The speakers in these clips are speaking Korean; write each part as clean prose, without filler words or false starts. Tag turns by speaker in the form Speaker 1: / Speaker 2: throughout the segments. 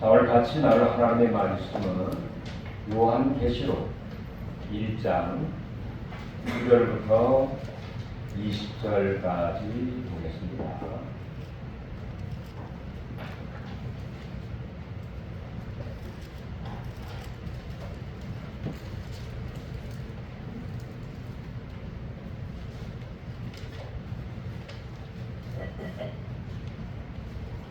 Speaker 1: 자, 오늘 같이 나눌 하나님의 말씀은 요한계시록 1장 1절부터 20절까지 보겠습니다.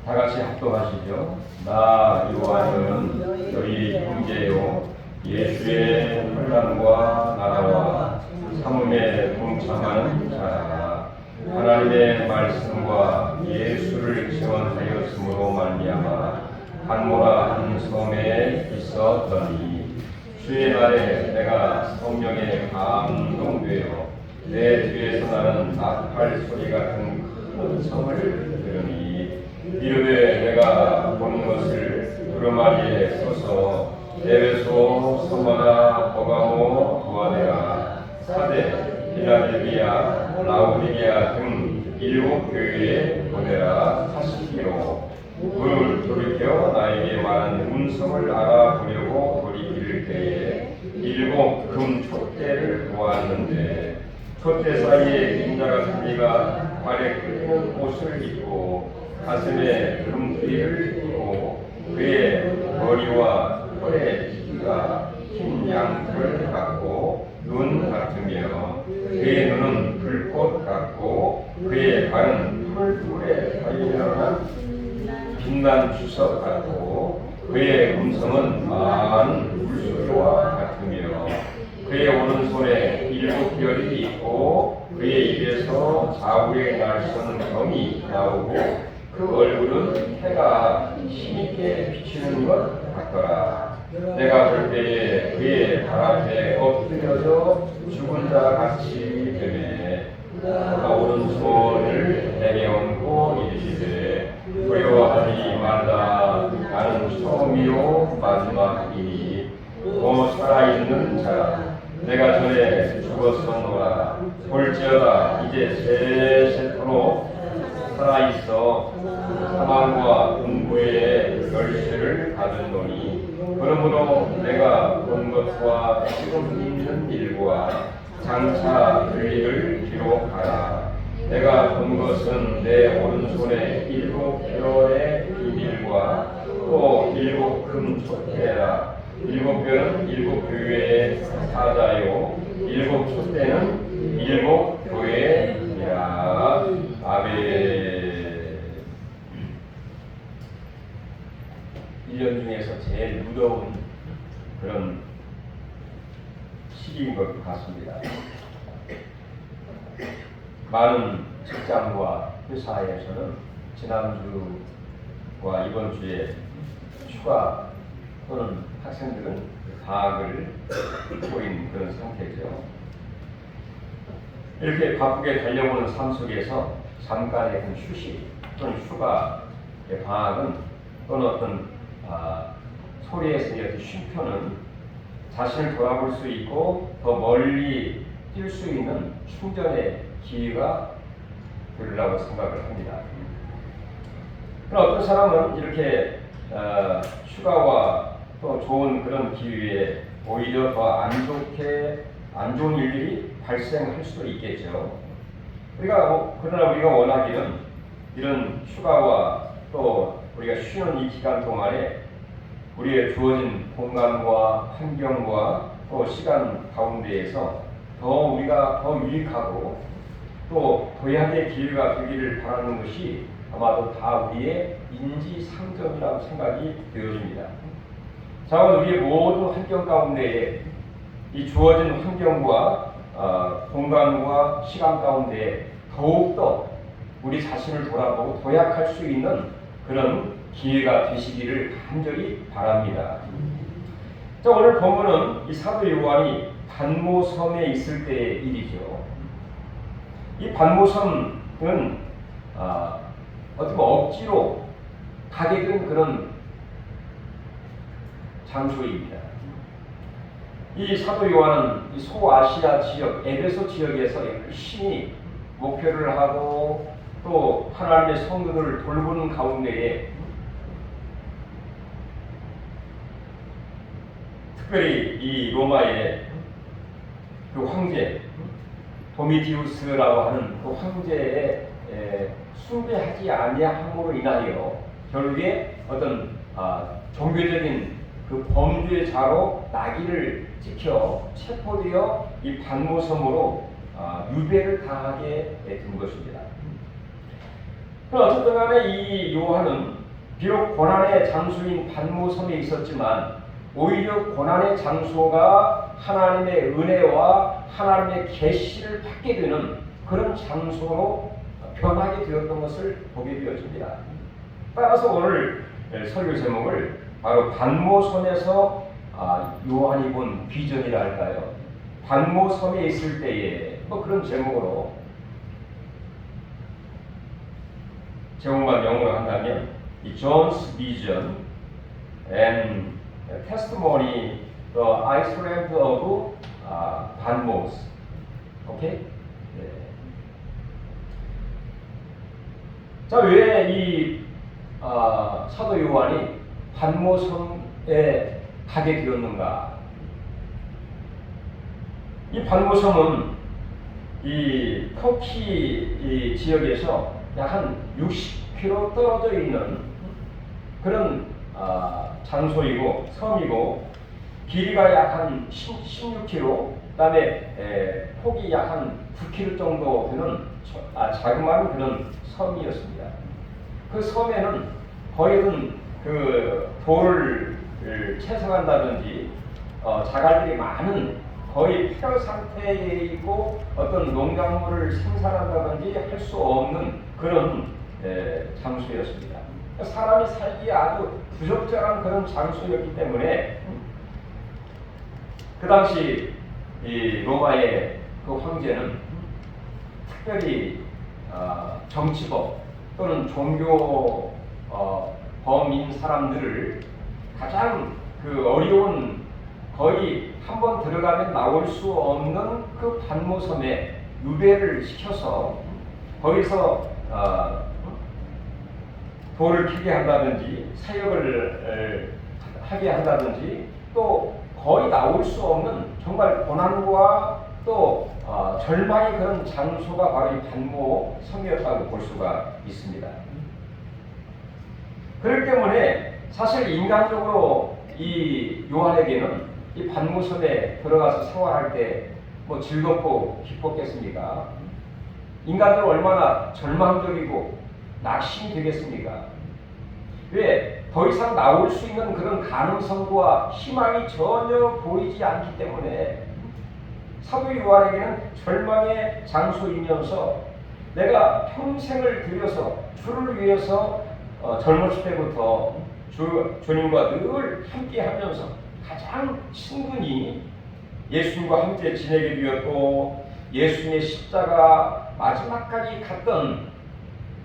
Speaker 1: 다 같이 합독하시죠. 나 요한은 너희 형제요 예수의 환난과 나라와 삼음에 동참하는 자라. 하나님의 말씀과 예수를 증언하였으므로 말미암아 간모라 한 섬에 있었더니 주의 날에 내가 성령에 감동되어 내 뒤에서 나는 나팔 소리 같은 큰 성을 들으니 이르되 내가 본 것을 두루마리에 써서 에베소, 스무나, 버가모, 두아데라, 사데, 필라델비아, 라우디게아 등 7교회에 보내라 하시기로 그를 돌이켜 나에게 말한 음성을 알아보려고 돌이킬 때에 7 금촛대를 보았는데 촛대 사이에 인자 같은 이가 발에 끓이는 옷을 입고 가슴에 금띠를 입고 그의 머리와 털의 피가 흰 양털 같고 눈 같으며 그의 눈은 불꽃 같고 그의 발은 풀불에 달려난 빛난 주석 같고 그의 음성은 많은 물소리와 같으며 그의 오른손에 7별이 있고 그의 입에서 자우의 날선 병이 나오고 그 얼굴은 해가 힘있게 비치는 것 같더라. 내가 볼 때에 그의 발 앞에 엎드려져 죽은 자 같이 되매 그가 오른손을 내게 얹고 이르시되 두려워하지 말라. 나는 처음이요 마지막이니 또 살아있는 자라. 내가 전에 죽었었노라. 볼지어다 이제 세세토록 살아있어 사망과 음부의 열쇠를 가졌노니 그러므로 내가 본 것과 지금 있는 일과 장차 될 일을 기록하라. 내가 본 것은 내 오른손에 7별의 비밀과 또 7 금촛대라. 7별은 7교회의 사자요 7 촛대는 7 교회이라. 아멘. 1년 중에서 제일 무더운 그런 시기인 것 같습니다. 많은 직장과 회사에서는 지난주와 이번 주에 휴가 또는 학생들은 방학을 보인 그런 상태죠. 이렇게 바쁘게 달려오는 삶 속에서 잠깐의 그 휴식 또는 휴가의 방학은 또는 어떤 소리에서 어떤 쉼표는 자신을 돌아볼 수 있고 더 멀리 뛸 수 있는 충전의 기회가 되리라고 생각을 합니다. 그럼 어떤 사람은 이렇게 휴가와 또 좋은 그런 기회에 오히려 더 안 좋은 일들이 발생할 수도 있겠죠. 그러나 우리가 원하기는 이런 휴가와 또 우리가 쉬는 이 기간 동안에 우리의 주어진 공간과 환경과 또 시간 가운데에서 더 우리가 더 유익하고 또 도약의 기회가 되기를 바라는 것이 아마도 다 우리의 인지상정이라고 생각이 되어집니다. 자, 오늘 우리의 모든 환경 가운데에 이 주어진 환경과 공간과 시간 가운데 더욱더 우리 자신을 돌아보고 도약할 수 있는 그런 기회가 되시기를 간절히 바랍니다. 자, 오늘 본문은 이 사도 요한이 반모섬에 있을 때의 일이죠. 이 반모섬은 어떻게 억지로 가게 된 그런 장소입니다. 이 사도 요한은 이 소아시아 지역, 에베소 지역에서 열심히 목표를 하고 또 하나님의 성도를 돌보는 가운데에 특별히 이 로마의 그 황제 도미디우스라고 하는 그 황제의 숭배하지 아니함으로 인하여 결국에 어떤 종교적인 그 범죄자로 낙인을 찍혀 체포되어 이 반모섬으로 유배를 당하게 된 것입니다. 어쨌든 간에 이 요한은 비록 고난의 장소인 반모섬에 있었지만 오히려 고난의 장소가 하나님의 은혜와 하나님의 계시를 받게 되는 그런 장소로 변하게 되었던 것을 보게 되어집니다. 따라서 오늘 설교 제목을 바로 반모섬에서 요한이 본 비전이라 할까요? 반모섬에 있을 때에 그런 제목으로 제목만 영어로 한다면 이 John's Vision and Testimony the Iceland of Patmos. 오케이? 네. 자, 왜 이 사도 요한이 반모섬에 가게 되었는가? 이 반모섬은 이 터키 이 지역에서 약 한 60km 떨어져 있는 그런 장소이고 섬이고 길이가 약 한 16km, 그다음에 폭이 약 한 9km 정도 되는 자그마한 그런 섬이었습니다. 그 섬에는 거의는 그 돌을 채성한다든지 자갈들이 많은 거의 폐허 상태에 있고 어떤 농작물을 생산한다든지 할 수 없는 그런 장소였습니다. 사람이 살기에 아주 부적절한 그런 장소였기 때문에 그 당시 이 로마의 그 황제는 특별히 정치법 또는 종교 범인 사람들을 가장 그 어려운 거의 한번 들어가면 나올 수 없는 그 반모섬에 유배를 시켜서 거기서 돌을 캐게 한다든지 사역을 하게 한다든지 또 거의 나올 수 없는 정말 고난과 또 절망의 그런 장소가 바로 이 반모섬이었다고 볼 수가 있습니다. 그렇기 때문에 사실 인간적으로 이 요한에게는 이 반모섬에 들어가서 생활할 때 뭐 즐겁고 기뻤겠습니까? 인간들은 얼마나 절망적이고 낙심이 되겠습니까? 왜? 더 이상 나올 수 있는 그런 가능성과 희망이 전혀 보이지 않기 때문에 사도 요한에게는 절망의 장소이면서 내가 평생을 들여서 주를 위해서 젊었을 때부터 주님과 늘 함께 하면서 가장 친근히 예수님과 함께 지내게 되었고 예수님의 십자가 마지막까지 갔던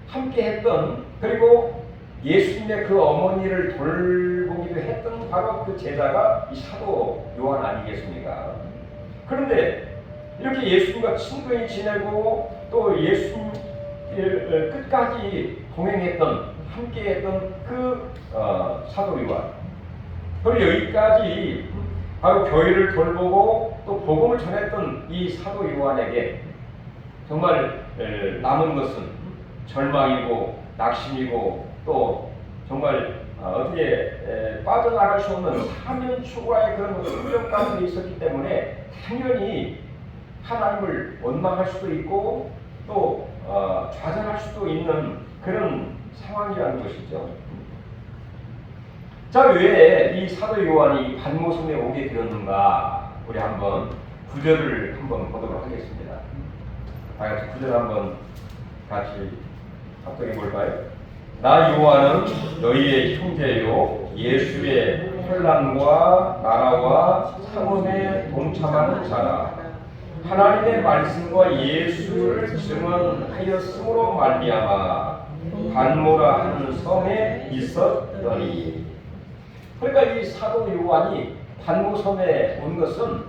Speaker 1: 함께 했던 그리고 예수님의 그 어머니를 돌보기도 했던 바로 그 제자가 이 사도 요한 아니겠습니까? 그런데 이렇게 예수님과 친근히 지내고 또 예수님을 끝까지 동행했던 함께했던 그 사도 요한 그리고 여기까지 바로 교회를 돌보고 또 복음을 전했던 이 사도 요한에게 정말 남은 것은 절망이고 낙심이고 또 정말 어떻게 빠져나갈 수 없는 사면 추구와의 그런 훈련 가운데 있었기 때문에 당연히 하나님을 원망할 수도 있고 또 좌절할 수도 있는 그런 상황이라는 것이죠. 자, 왜 이 사도 요한이 반모섬에 오게 되었는가? 우리 한번 구절을 한번 보도록 하겠습니다. 다 같이 구절 한번 같이 합독해 볼까요? 나 요한은 너희의 형제요 예수의 환난과 나라와 참음에 동참하는 자라. 하나님의 말씀과 예수를 증언하였으므로 말미암아 반모라 하는 섬에 있었더니. 그러니까 이 사도 요한이 반모섬에 온 것은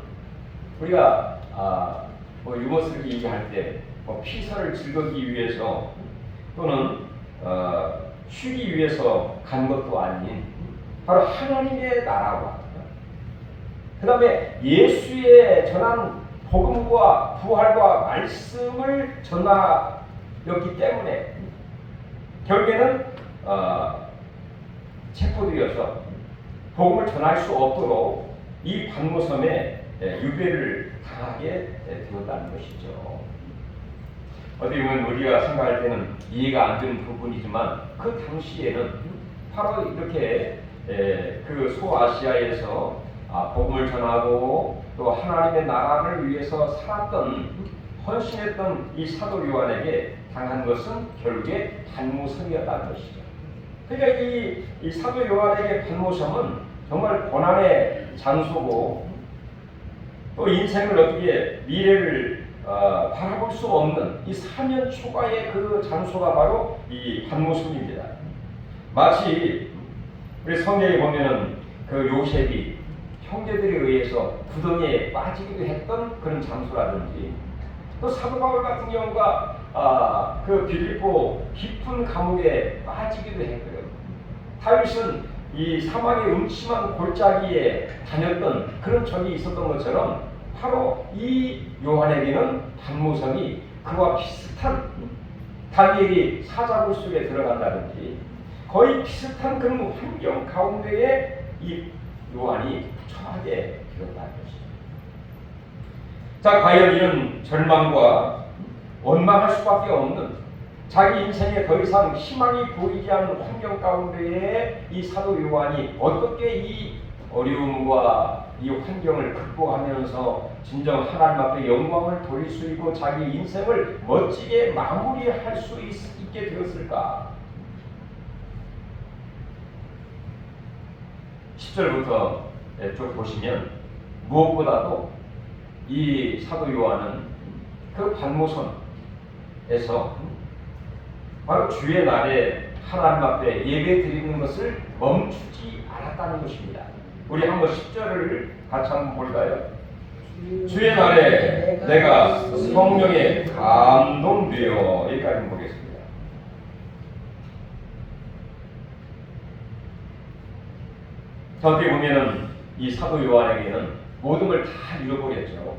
Speaker 1: 우리가 뭐 유머스럽게 얘기할 때 뭐 피서를 즐기기 위해서 또는 쉬기 위해서 간 것도 아닌 바로 하나님의 나라와 그 다음에 예수의 전한 복음과 부활과 말씀을 전하였기 때문에 결국에는 체포되어서 복음을 전할 수 없도록 이 반모섬에 유배를 당하게 되었다는 것이죠. 어떻게 보면 우리가 생각할 때는 이해가 안 되는 부분이지만 그 당시에는 바로 이렇게 그 소아시아에서 복음을 전하고 또 하나님의 나라를 위해서 살았던 헌신했던 이 사도 요한에게 당한 것은 결국에 반모섬이었다는 것이죠. 그러니까 이 사도 요한에게 반모섬은 정말 고난의 장소고 또 인생을 어떻게 미래를 바라볼 수 없는 이 사면 초과의 그 장소가 바로 이 반모섬입니다. 마치 우리 성경에 보면은 그 요셉이 형제들에 의해서 구덩이에 빠지기도 했던 그런 장소라든지 또 사도 바울 같은 경우가 그 빌립보 깊은 감옥에 빠지기도 했고요. 다윗은 이 사막의 음침한 골짜기에 다녔던 그런 적이 있었던 것처럼 바로 이 요한에게는 반모섬이 그와 비슷한 다니엘이 사자굴 속에 들어간다든지 거의 비슷한 그런 환경 가운데에 이 요한이 처하게 되었다는 것이죠. 자, 과연 이런 절망과 원망할 수밖에 없는 자기 인생에 더 이상 희망이 보이지 않는 환경 가운데에 이 사도 요한이 어떻게 이 어려움과 이 환경을 극복하면서 진정 하나님 앞에 영광을 돌릴 수 있고 자기 인생을 멋지게 마무리할 수 있게 되었을까? 10절부터 쭉 보시면 무엇보다도 이 사도 요한은 그 반모섬에서 바로 주의 날에 하나님 앞에 예배 드리는 것을 멈추지 않았다는 것입니다. 우리 한번 10절을 같이 한번 볼까요? 주의 날에 내가 성령에 감동되어 여기까지 보겠습니다. 어떻게 보면은 이 사도 요한에게는 모든 걸 다 잃어버렸죠.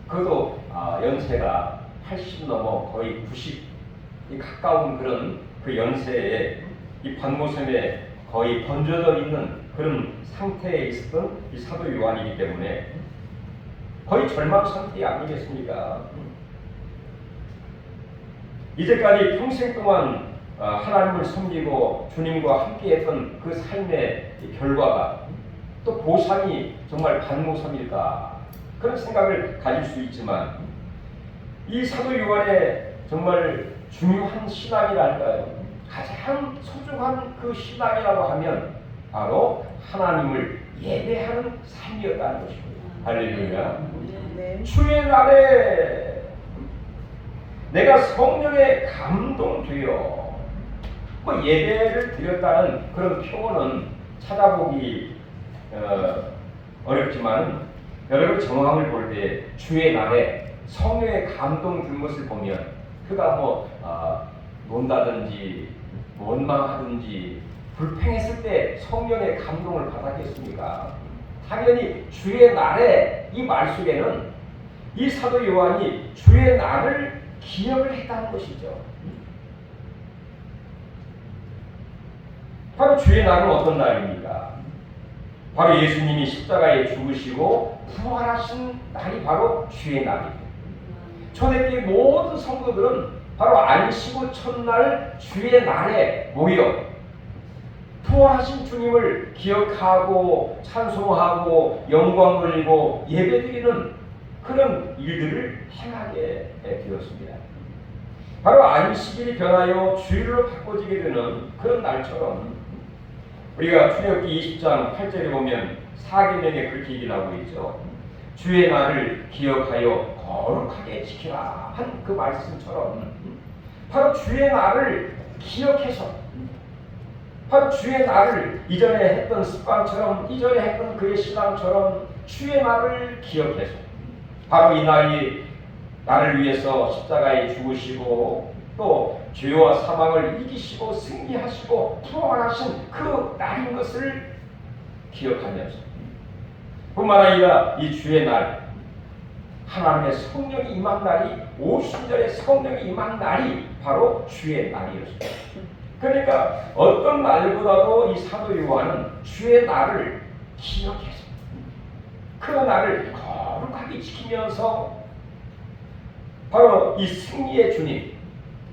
Speaker 1: 그것도 연세가 80 넘어 거의 90이 가까운 그런 그 연세에 이 반모섬에 거의 번져져 있는 그런 상태에 있었던 이 사도 요한이기 때문에 거의 절망 상태 아니겠습니까? 이제까지 평생 동안 하나님을 섬기고 주님과 함께했던 그 삶의 결과가 또 보상이 정말 반모섬일까 그런 생각을 가질 수 있지만 이 사도 요한의 정말 중요한 신앙이랄까요? 가장 소중한 그 신앙이라고 하면 바로 하나님을 예배하는 삶이었다는 것입니다. 할렐루야. 주의 날에 내가 성령에 감동되어 예배를 드렸다는 그런 표현은 찾아보기 어렵지만 여러분 정황을 볼 때 주의 날에 성령에 감동된 것을 보면 그가 논다든지 원망하든지 불평했을 때 성령의 감동을 받았겠습니까? 당연히 주의 날에 이 말 속에는 이 사도 요한이 주의 날을 기억을 했다는 것이죠. 바로 주의 날은 어떤 날입니까? 바로 예수님이 십자가에 죽으시고 부활하신 날이 바로 주의 날입니다. 초대교회 모든 성도들은 바로 안식일 첫날 주의 날에 모여 부활하신 주님을 기억하고 찬송하고 영광 돌리고 예배드리는 그런 일들을 행하게 되었습니다. 바로 안식일이 변하여 주일로 바꿔지게 되는 그런 날처럼 우리가 출애굽기 20장 8절에 보면 사계명에 그렇게 얘기를 하고 있죠. 주의 날을 기억하여 거룩하게 지키라 한 그 말씀처럼 바로 주의 날을 기억해서 바로 주의 날을 이전에 했던 습관처럼 이전에 했던 그의 신앙처럼 주의 날을 기억해서 바로 이 날이 나를 위해서 십자가에 죽으시고 또 죄와 사망을 이기시고 승리하시고 부활하신 그 날인 것을 기억하면서 뿐만 아니라 이 주의 날, 하나님의 성령이 임한 날이, 오순절의 성령이 임한 날이 바로 주의 날이었습니다. 그러니까 어떤 날보다도 이 사도 요한은 주의 날을 기억해서 그 날을 거룩하게 지키면서 바로 이 승리의 주님,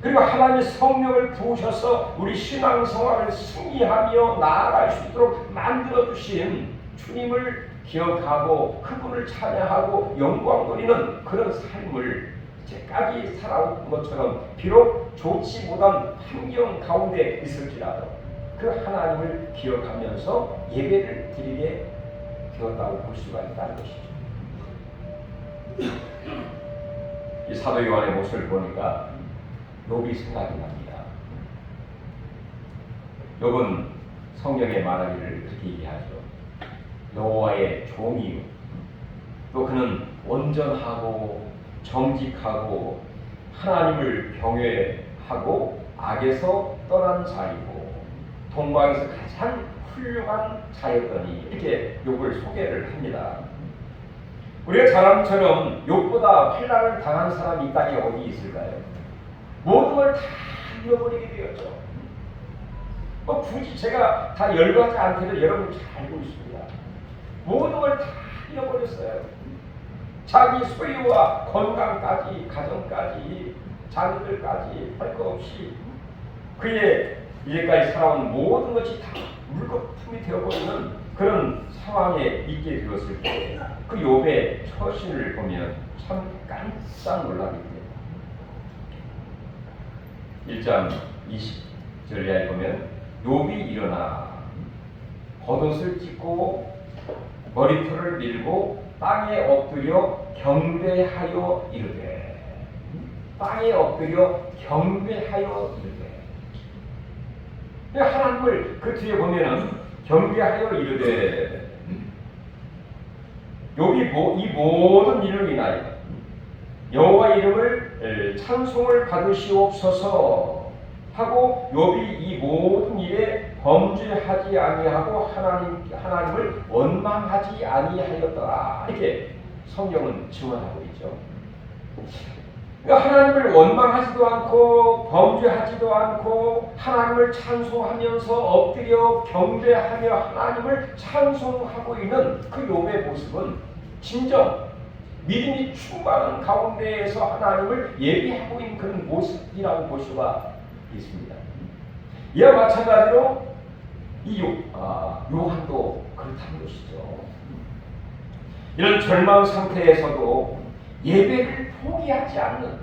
Speaker 1: 그리고 하나님의 성령을 부으셔서 우리 신앙생활을 승리하며 나아갈 수 있도록 만들어주신 주님을 기억하고 그분을 찬양하고 영광 돌리는 그런 삶을 이제까지 살아온 것처럼 비록 좋지 못한 환경 가운데 있을지라도 그 하나님을 기억하면서 예배를 드리게 되었다고 볼 수가 있다는 것이죠. 이 사도 요한의 모습을 보니까 욥이 생각이 납니다. 욥은 성경에 말하기를 그렇게 얘기하죠. 여호와의 종이요, 또 그는 온전하고 정직하고 하나님을 경외하고 악에서 떠난 자이고 동방에서 가장 훌륭한 자였더니, 이렇게 욥을 소개를 합니다. 우리가 잘 아는 것처럼 욥보다 환난을 당한 사람이 이 땅에 어디 있을까요? 모든 걸 다 잃어버리게 되었죠. 굳이 제가 다 열거하지 않더라도 여러분 잘 알고 있습니다. 모든 걸 다 잃어버렸어요. 자기 소유와 건강까지, 가정까지, 자녀들까지 할 것 없이 그의 이제까지 살아온 모든 것이 다 물거품이 되어버리는 그런 상황에 있게 되었을 때 그 욥의 처신을 보면 참 깜짝 놀라게 됩니다. 1장 20절에 보면 욥이 일어나 겉옷을 찢고 머리털을 밀고 땅에 엎드려 경배하여 이르되, 땅에 엎드려 경배하여 이르되, 하나님을 그 뒤에 보면은 경배하여 이르되, 욥이 이 모든 일을 인하여 여호와 이름을 찬송을 받으시옵소서 하고 욥이 이 모든 일에 범죄하지 아니하고 하나님을 원망하지 아니하였더라, 이렇게 성경은 증언하고 있죠. 그러니까 하나님을 원망하지도 않고 범죄하지도 않고 하나님을 찬송하면서 엎드려 경배하며 하나님을 찬송하고 있는 그 욥의 모습은 진정 믿음이 충만한 가운데에서 하나님을 예비하고 있는 그런 모습이라고 볼 수가 있습니다. 이와 마찬가지로 이 요한도 그렇다는 것이죠. 이런 절망 상태에서도 예배를 포기하지 않는,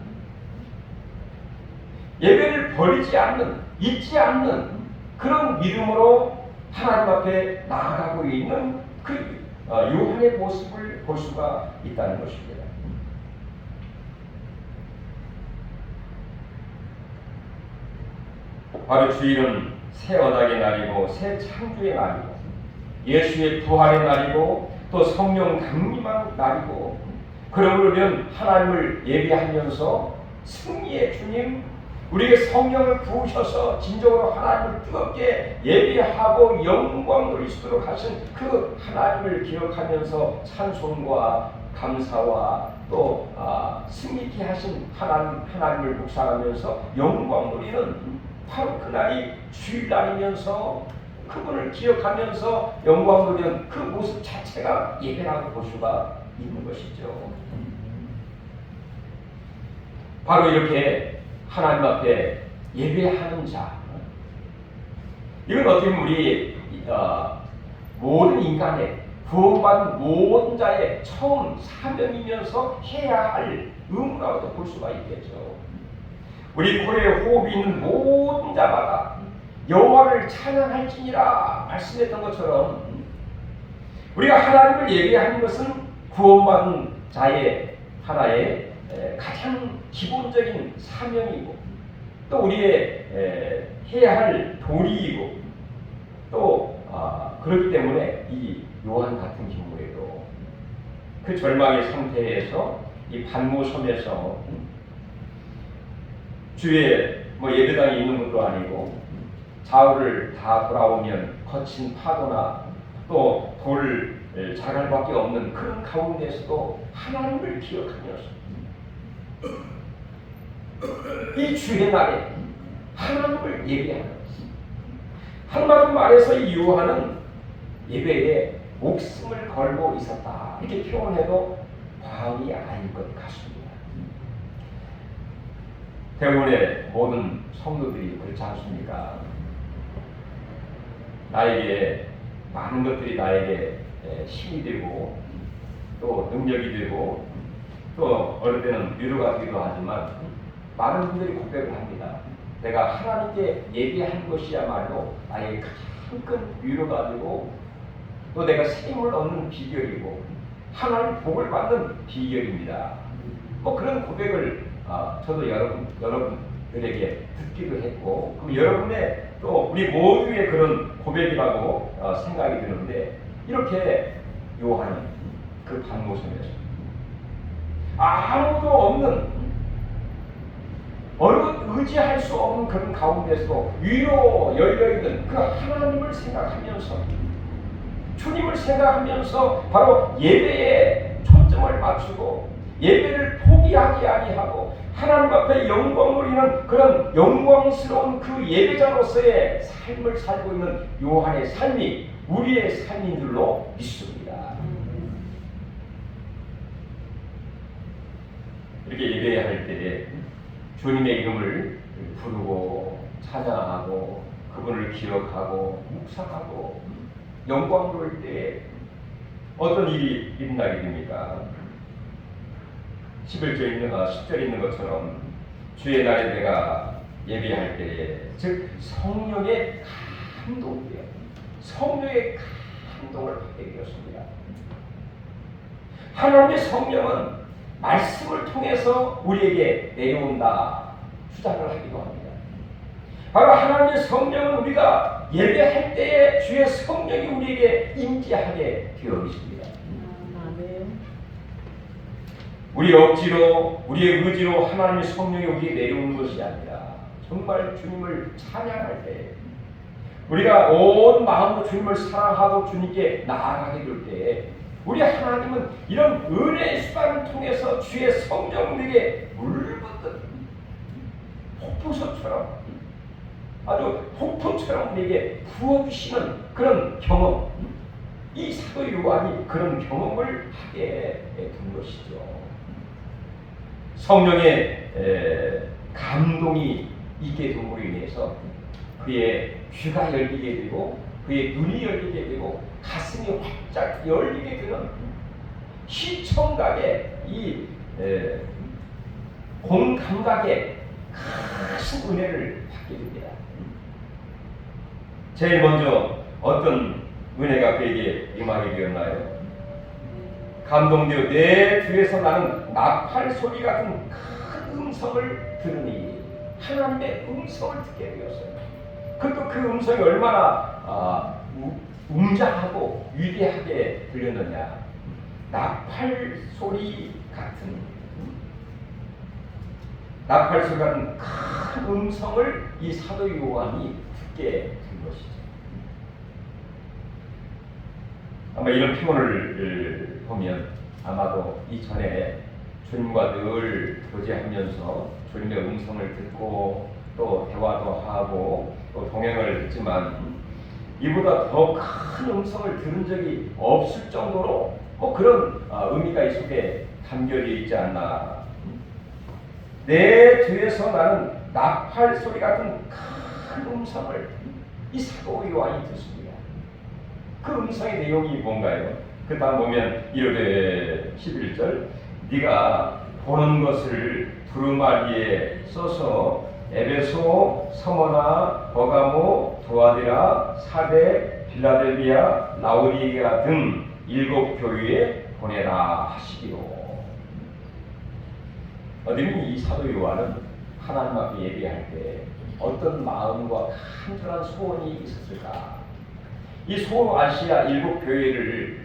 Speaker 1: 예배를 버리지 않는, 잊지 않는 그런 믿음으로 하나님 앞에 나아가고 있는 그 요한의 모습을 볼 수가 있다는 것입니다. 바로 주일은 새 언약의 날이고 새 창조의 날이고 예수의 부활의 날이고 또 성령 강림한 날이고, 그러면 하나님을 예배하면서 승리의 주님, 우리에게 성령을 부으셔서 진정으로 하나님을 뜨겁게 예배하고 영광 돌릴 수 있도록 하신 그 하나님을 기억하면서 찬송과 감사와 또 승리케 하신 하나님을 묵상하면서 영광 돌리는 바로 그날이 주일날이면서 그분을 기억하면서 영광 돌리는 그 모습 자체가 예배라고 볼 수가 있는 것이죠. 바로 이렇게 하나님 앞에 예배하는 자, 이건 어떻게 보면 우리 모든 인간의 구원받은 모든 자의 처음 사명이면서 해야 할 의무라고도 볼 수가 있겠죠. 우리 코에 호흡이 있는 모든 자마다 여호와를 찬양할지니라 말씀했던 것처럼 우리가 하나님을 예배하는 것은 구원받은 자의 하나의 가장 기본적인 사명이고 또 우리의 해야 할 도리이고 또 그렇기 때문에 이 요한 같은 경우에도 그 절망의 상태에서 이 반모섬에서 주의 예배당이 있는 것도 아니고 좌우를 다 돌아오면 거친 파도나 또 돌 자갈 밖에 없는 그런 가운데서도 하나님을 기억하면서 이 주의 날에 하나님을 예배하는, 한마디로 말해서 이 요한은 예배에 목숨을 걸고 있었다 이렇게 표현해도 과언이 아닌 것 같습니다. 대부분의 모든 성도들이 그렇지 않습니까? 나에게 많은 것들이 나에게 힘이 되고 또 능력이 되고 또 어느 때는 위로가 되기도 하지만 많은 분들이 고백을 합니다. 내가 하나님께 예배한 것이야말로 나에게 가장 큰 위로가 되고 또 내가 새 힘을 얻는 비결이고 하나님 복을 받는 비결입니다. 뭐 그런 고백을 저도 여러분들에게 듣기도 했고, 그럼 여러분의 또 우리 모두의 그런 고백이라고 생각이 드는데, 이렇게 요한이 그 반모섬에서 아무도 없는, 어느 의지할 수 없는 그런 가운데서도 위로 열려있는 그 하나님을 생각하면서, 주님을 생각하면서 바로 예배에 초점을 맞추고 예배를 포기하지 아니하고 하나님 앞에 영광을 누리는 그런 영광스러운 그 예배자로서의 삶을 살고 있는 요한의 삶이 우리의 삶인 줄로 믿습니다. 이렇게 예배할 때에 주님의 이름을 부르고 찬양하고 그분을 기억하고 묵상하고 영광 돌 때에 어떤 일이 일어나게 됩니까? 10절에 있는 것처럼 주의 날에 내가 예배할 때에, 즉 성령의 감동이에요. 성령의 감동을 받게 되었습니다. 하나님의 성령은 말씀을 통해서 우리에게 내려온다 주장을 하기도 합니다. 바로 하나님의 성령은 우리가 예배할 때에 주의 성령이 우리에게 임재하게 되어 있습니다. 우리 억지로, 우리의 의지로 하나님의 성령이 우리에게 내려오는 것이 아니라 정말 주님을 찬양할 때, 우리가 온 마음으로 주님을 사랑하고 주님께 나아가게 될 때에 우리 하나님은 이런 은혜의 수단을 통해서 주의 성령 우리에게 물붓듯 폭포수처럼, 아주 폭포처럼 우리에게 부어주시는 그런 경험, 이 사도 요한이 그런 경험을 하게 된 것이죠. 성령의 감동이 있게 됨으로 인해서 그의 귀가 열리게 되고 그의 눈이 열리게 되고 가슴이 활짝 열리게 되는 시청각의 이 공감각의 큰 은혜를 받게 됩니다. 제일 먼저 어떤 은혜가 그에게 임하게 되었나요? 감동되어 내 귀에서 나는 나팔 소리 같은 큰 음성을 들으니, 하나님의 음성을 듣게 되었어요. 그것도 그 음성이 얼마나 웅장하고 위대하게 들렸느냐. 나팔 소리 같은 큰 음성을 이 사도 요한이 듣게 된 것이죠. 아마 이런 표현을 보면 아마도 이전에 주님과 늘 교제하면서 주님의 음성을 듣고 또 대화도 하고 또 동행을 했지만 이보다 더 큰 음성을 들은 적이 없을 정도로 그런 의미가 이 속에 담겨져 있지 않나. 내 뒤에서 나는 나팔 소리 같은 큰 음성을 이 사도 요한이 듣습니다. 그 음성의 내용이 뭔가요? 그 다음 보면 이르되 11절, 네가 보는 것을 두루마리에 써서 에베소, 서머나, 버가모, 두아디라, 사데, 빌라델비아, 라오디게아 등 7 교회에 보내라 하시기로. 어디는 이 사도 요한은 하나님 앞에 예배할 때 어떤 마음과 간절한 소원이 있었을까? 이 소아시아 7 교회를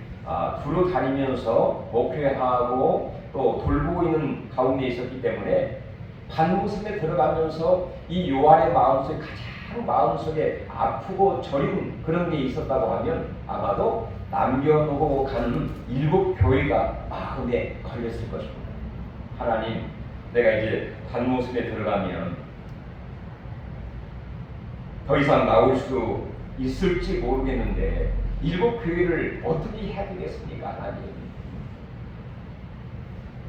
Speaker 1: 두루 다니면서 목회하고 또 돌보고 있는 가운데 있었기 때문에 반모섬에 들어가면서 이 요한의 마음속에 가장 마음속에 아프고 저린 그런 게 있었다고 하면 아마도 남겨놓고 간 7교회가 마음에 걸렸을 것입니다. 하나님, 내가 이제 단모습에 들어가면 더 이상 나올 수 있을지 모르겠는데 7교회를 어떻게 해야 되겠습니까? 하나님,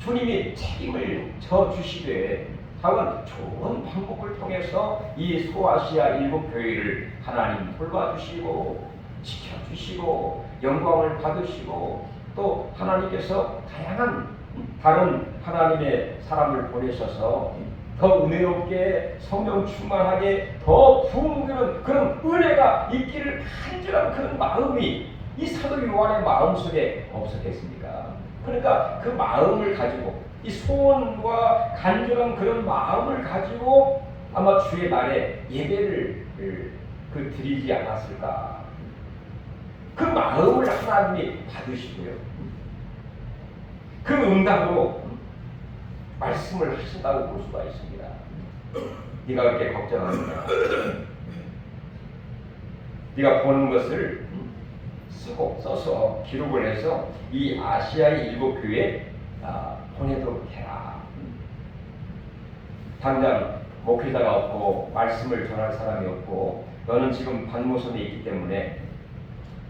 Speaker 1: 주님이 책임을 져주시되 다만 좋은 방법을 통해서 이 소아시아 7교회를 하나님 돌봐주시고 지켜주시고 영광을 받으시고 또 하나님께서 다양한 다른 하나님의 사람을 보내셔서 더 은혜롭게 성령 충만하게 더 부흥되는 그런 은혜가 있기를 간절한 그런 마음이 이 사도 요한의 마음속에 없었겠습니까? 그러니까 그 마음을 가지고 이 소원과 간절한 그런 마음을 가지고 아마 주의 날에 예배를 드리지 않았을까. 그 마음을 하나님이 받으시고요. 그 응답으로 말씀을 하신다고 볼 수가 있습니다. 네가 그렇게 걱정하느냐? 네가 보는 것을 써서 기록을 해서 이 아시아의 7교회에 보내도록 해라. 당장 목회자가 없고 말씀을 전할 사람이 없고 너는 지금 반모섬에 있기 때문에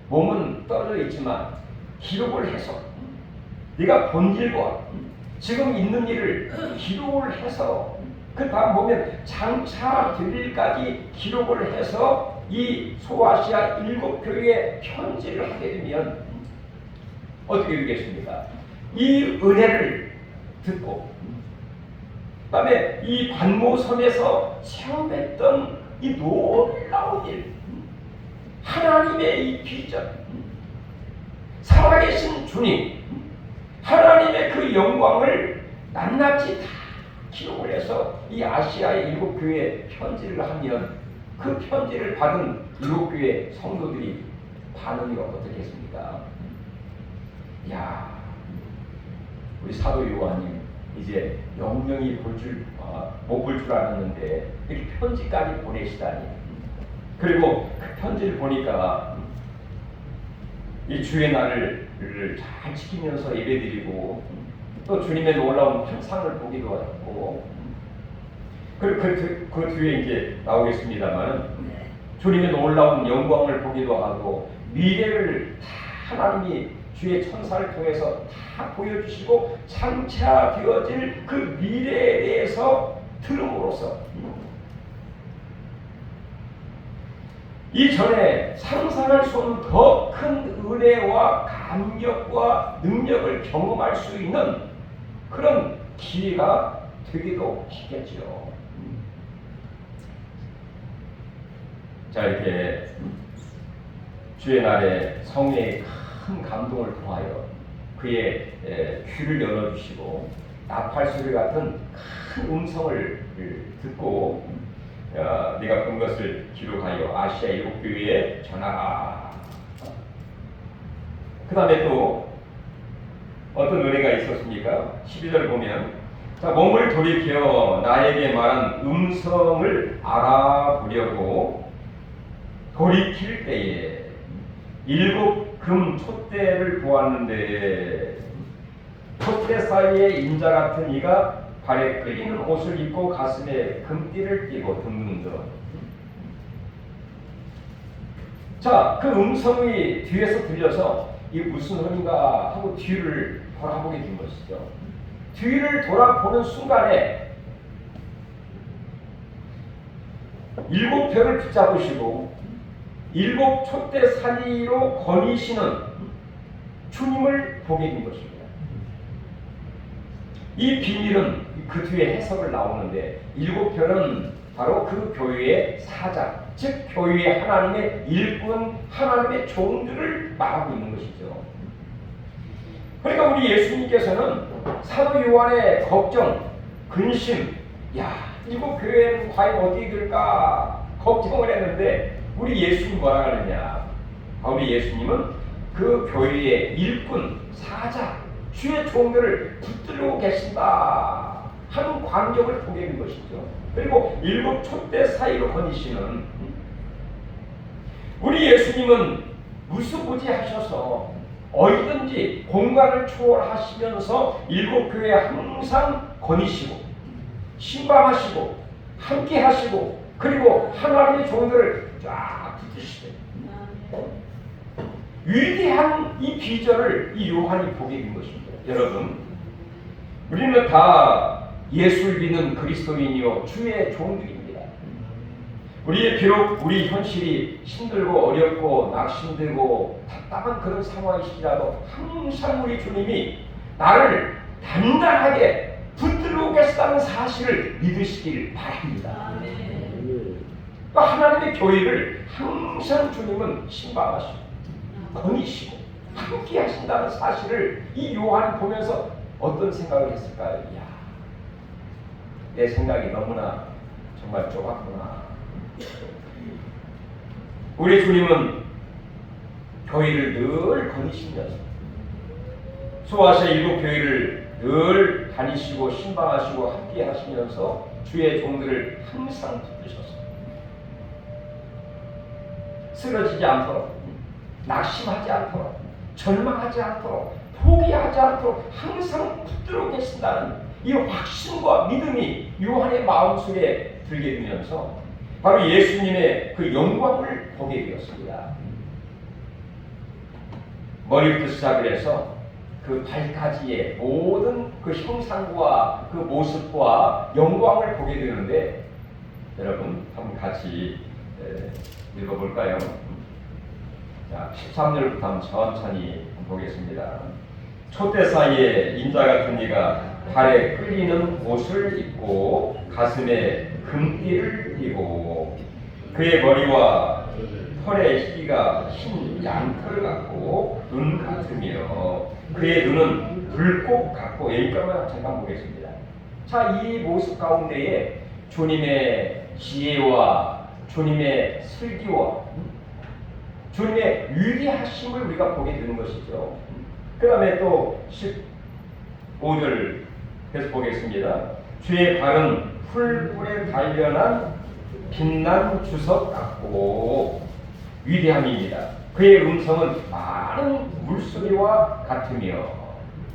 Speaker 1: 몸은 떨어져 있지만 기록을 해서 네가 본 일과 지금 있는 일을 기록을 해서 그 다음 보면 장차 될 일까지 기록을 해서 이 소아시아 7교회에 편지를 하게 되면 어떻게 되겠습니까? 이 은혜를 듣고 그다음에 이 반모섬에서 체험했던 이 놀라운 일, 하나님의 이 비전, 살아계신 주님, 하나님의 그 영광을 낱낱이 다 기록을 해서 이 아시아의 7교회에 편지를 하면 그 편지를 받은 7교회 성도들이 반응이 어떻겠습니까? 야, 우리 사도 요한님 이제 영영이 못 볼 줄 알았는데 이렇게 편지까지 보내시다니. 그리고 그 편지를 보니까 이 주의 날을 잘 지키면서 예배드리고 또 주님의 놀라운 환상을 보기도 하고 그리고 그 뒤에 이제 나오겠습니다만 주님의 놀라운 영광을 보기도 하고 미래를 다 하나님이 주의 천사를 통해서 다 보여주시고 장차 되어질 그 미래에 대해서 들음으로써 이전에 상상할 수 없는 더 큰 은혜와 감격과 능력을 경험할 수 있는 그런 기회가 되기도 하겠죠. 자, 이렇게 주의 날에 성령의 큰 감동을 통하여 그의 귀를 열어주시고 나팔 소리 같은 큰 음성을 듣고 네가 본 것을 기록하여 아시아 7교회에 전하라. 그 다음에 또 어떤 은혜가 있었습니까? 12절 보면 자, 몸을 돌이켜 나에게 말한 음성을 알아보려고 돌이킬 때에 7 금 촛대를 보았는데 촛대 사이에 인자 같은 이가 발에 끌리는 옷을 입고 가슴에 금띠를 띠고 등등등. 자, 그 음성이 뒤에서 들려서 이게 무슨 소리인가 하고 뒤를 돌아보게 된 것이죠. 뒤를 돌아보는 순간에 7별을 붙잡으시고 7 촛대 사이로 거니시는 주님을 보게 된 것입니다. 이 비밀은 그 뒤에 해석을 나오는데 7별은 바로 그 교회의 사자, 즉 교회의 하나님의 일꾼, 하나님의 종들을 말하고 있는 것이죠. 그러니까 우리 예수님께서는 사도 요한의 걱정, 근심, 야, 7교회는 과연 어떻게 될까 걱정을 했는데 우리 예수님 뭐라 하느냐? 우리 예수님은 그 교회의 일꾼, 사자, 주의 종들을 붙들고 계신다 하는 광경을 보게 된 것이죠. 그리고 7 촛대 사이로 거니시는 우리 예수님은 무수부지 하셔서 어디든지 공간을 초월하시면서 일곱 교회에 항상 거니시고 신방하시고 함께 하시고 그리고 하나님의 종들을 쫙 붙드시되 위대한 이 비전을 이 요한이 보게 된 것입니다. 여러분, 우리는 다 예수를 믿는 그리스도인이요 주의 종들입니다. 비록 우리 현실이 힘들고 어렵고 낙심되고 답답한 그런 상황이시라도 항상 우리 주님이 나를 단단하게 붙들고 계시다는 사실을 믿으시길 바랍니다. 또 하나님의 교회를 항상 주님은 신방하시고 거니시고 함께 하신다는 사실을 이 요한이 보면서 어떤 생각을 했을까요? 이야, 내 생각이 너무나 정말 좁았구나. 우리 주님은 교회를 늘 거니시면서 소아시아 일곱 교회를 늘 다니시고 신방하시고 함께 하시면서 주의 종들을 항상 붙드셔서 쓰러지지 않도록 낙심하지 않도록 절망하지 않도록 포기하지 않도록 항상 붙들어 계신다는 이 확신과 믿음이 요한의 마음속에 들게 되면서 바로 예수님의 그 영광을 보게 되었습니다. 머리부터 시작을 해서 그 발까지의 모든 그 형상과 그 모습과 영광을 보게 되는데 여러분 한번 같이 읽어볼까요? 자, 13절부터 한번 천천히 보겠습니다. 촛대 사이에 인자 같은 이가 발에 끌리는 옷을 입고 가슴에 금띠를 띠고 그의 머리와 털의 희가 흰 양털 같고 눈 같으며 그의 눈은 불꽃 같고 여기까지만 잠깐 보겠습니다. 자, 이 모습 가운데에 주님의 지혜와 주님의 슬기와 주님의 위대하심을 우리가 보게 되는 것이죠. 그 다음에 또 15절 계속 보겠습니다. 주의 발은 풀불에 단련한 빛난 주석 같고 위대함입니다. 그의 음성은 많은 물소리와 같으며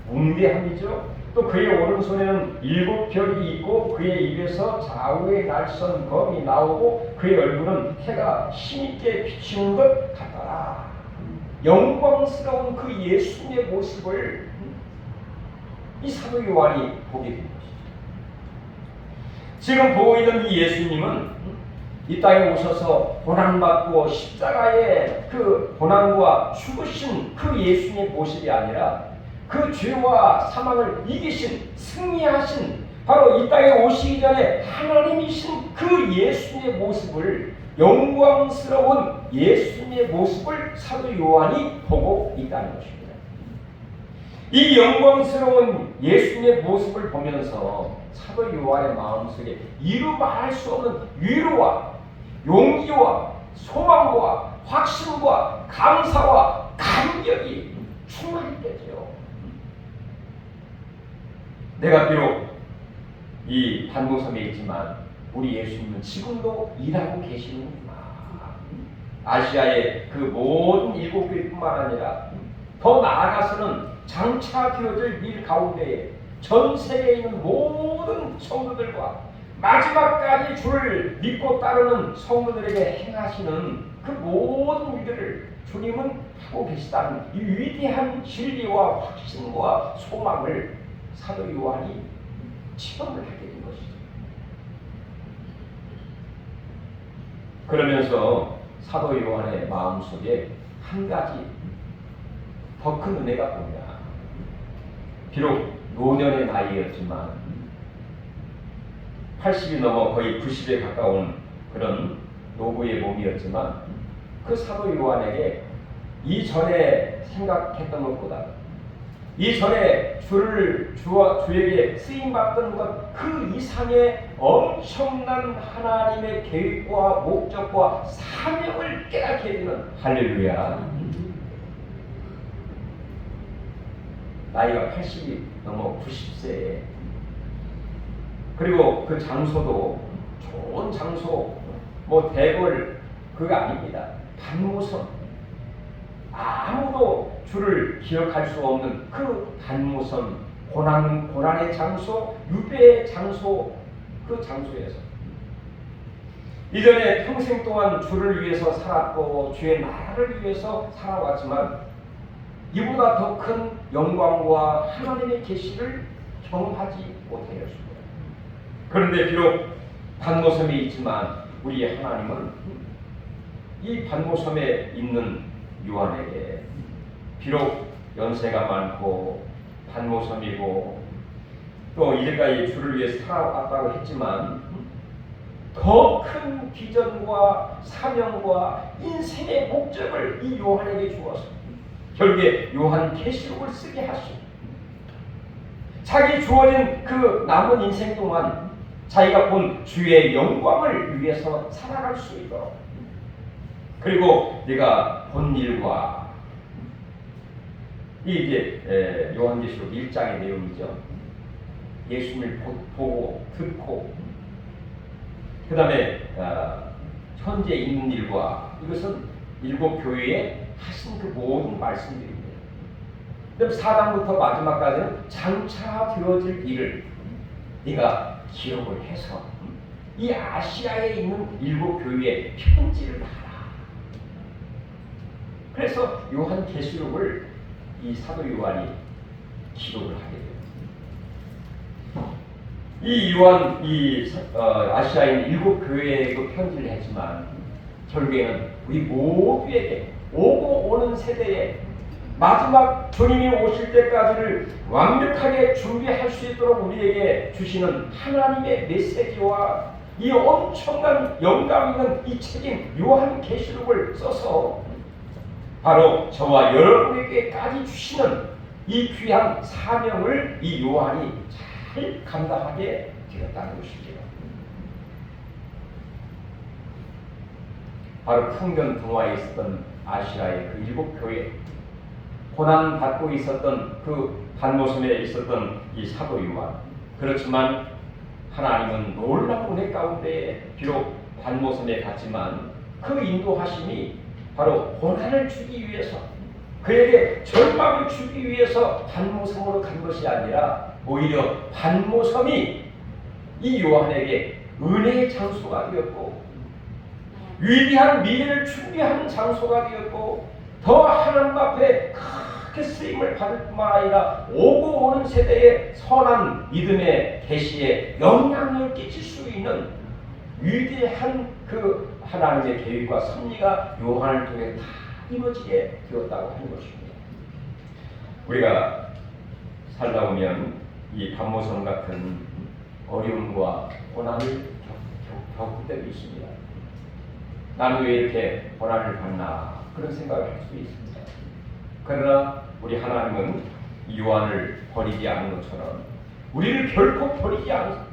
Speaker 1: 웅대함이죠. 또 그의 오른손에는 7별이 있고 그의 입에서 좌우의 날선 검이 나오고 그의 얼굴은 해가 힘있게 비치는 것 같더라. 영광스러운 그 예수님의 모습을 이 사도 요한이 보게 된 것이죠. 지금 보고 있는 이 예수님은 이 땅에 오셔서 고난받고 십자가의 그 고난과 죽으신 그 예수님의 모습이 아니라 그 죄와 사망을 이기신 승리하신 바로 이 땅에 오시기 전에 하나님이신 그 예수님의 모습을 영광스러운 예수님의 모습을 사도 요한이 보고 있다는 것입니다. 이 영광스러운 예수님의 모습을 보면서 사도 요한의 마음속에 이루 말할 수 없는 위로와 용기와 소망과 확신과 감사와 감격이 충만했겠죠. 내가 비록 이 반모섬에 있지만 우리 예수님은 지금도 일하고 계시는구나. 아시아의 그 모든 7교회뿐만 아니라 더 나아가서는 장차되어질 일 가운데에 전 세계에 있는 모든 성도들과 마지막까지 주를 믿고 따르는 성도들에게 행하시는 그 모든 일들을 주님은 하고 계시다는 이 위대한 진리와 확신과 소망을 사도 요한이 체험을 하게 된 것이죠. 그러면서 사도 요한의 마음속에 한 가지 더 큰 은혜가 보이다. 비록 노년의 나이였지만 80이 넘어 거의 90에 가까운 그런 노부의 몸이었지만 그 사도 요한에게 이전에 생각했던 것보다 이전에 주에게 쓰임받던 것 그 이상의 엄청난 하나님의 계획과 목적과 사명을 깨닫게 되는 할렐루야. 나이가 80이 넘어 90세에 그리고 그 장소도 좋은 장소 뭐 대궐 그거 아닙니다. 반모섬 아무도 주를 기억할 수 없는 그 단모섬, 고난의 장소, 유배의 장소, 그 장소에서 이전에 평생 동안 주를 위해서 살았고 주의 나라를 위해서 살아왔지만 이보다 더 큰 영광과 하나님의 계시를 경험하지 못하였습니다. 그런데 비록 반모섬에 있지만 우리 하나님은 이 반모섬에 있는 요한에게 비록 연세가 많고 반모섬이고 또 이제까지 주를 위해 살아왔다고 했지만 더 큰 비전과 사명과 인생의 목적을 이 요한에게 주어서 결국에 요한 계시록을 쓰게 하시고 자기 주어진 그 남은 인생 동안 자기가 본 주의 영광을 위해서 살아갈 수 있도록 그리고 내가 본 일과 이게 요한계시록 1장의 내용이죠. 예수님을 보고 듣고 그 다음에 현재 있는 일과 이것은 일곱 교회에 하신 그 모든 말씀들입니다. 그다음 4장부터 마지막까지는 장차 되어질 일을 네가 기억을 해서 이 아시아에 있는 일곱 교회에 편지를 하라. 그래서 요한계시록을 이 사도 요한이 기록을 하게 돼요. 이 요한 아시아에 있는 일곱 교회에 그 편지를 했지만 결국에는 우리 모두에게 오고 오는 세대에 마지막 주님이 오실 때까지를 완벽하게 준비할 수 있도록 우리에게 주시는 하나님의 메시지와 이 엄청난 영감 있는 이 책인 요한계시록을 써서 바로 저와 여러분에게까지 주시는 이 귀한 사명을 이 요한이 잘 감당하게 되었다는 것이죠. 바로 풍년 동화에 있었던 아시아의 그 일곱 교회, 고난 받고 있었던 그 반모섬에 있었던 이 사도 요한. 그렇지만 하나님은 놀라운 은혜 가운데 비록 반모섬에 갔지만 그 인도하심이 바로 고난을 주기 위해서 그에게 절망을 주기 위해서 반모섬으로 간 것이 아니라 오히려 반모섬이 이 요한에게 은혜의 장소가 되었고 위대한 미래를 준비하는 장소가 되었고 더 하나님 앞에 크게 쓰임을 받을 뿐만 아니라 오고 오는 세대에 선한 믿음의 계시에 영향을 끼칠 수 있는 위대한 그 하나님의 계획과 섭리가 요한을 통해 다 이루어지게 되었다고 하는 것입니다. 우리가 살다 보면 이 반모섬 같은 어려움과 고난을 겪을 때도 있습니다. 나는 왜 이렇게 고난을 받나 그런 생각을 할 수 있습니다. 그러나 우리 하나님은 요한을 버리지 않은 것처럼 우리를 결코 버리지 않습니다.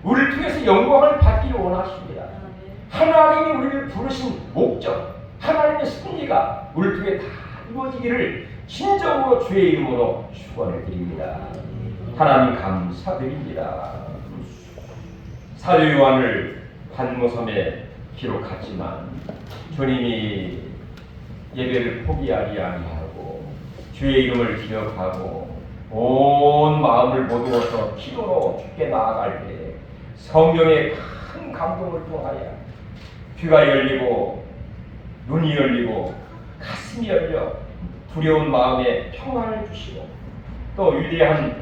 Speaker 1: 우리를 통해서 영광을 받기를 원하십니다. 하나님이 우리를 부르신 목적, 하나님의 섭리가 우리를 통해 다 이루어지기를 진정으로 주의 이름으로 축원해 드립니다. 하나님 감사드립니다. 사도 요한을 반모섬에 기록했지만 주님이 예배를 포기하지 아니하고 주의 이름을 기억하고 온 마음을 모두어서 기도로 주께 나아갈 때 성령의 큰 감동을 통하여 귀가 열리고 눈이 열리고 가슴이 열려 두려운 마음에 평안을 주시고 또 위대한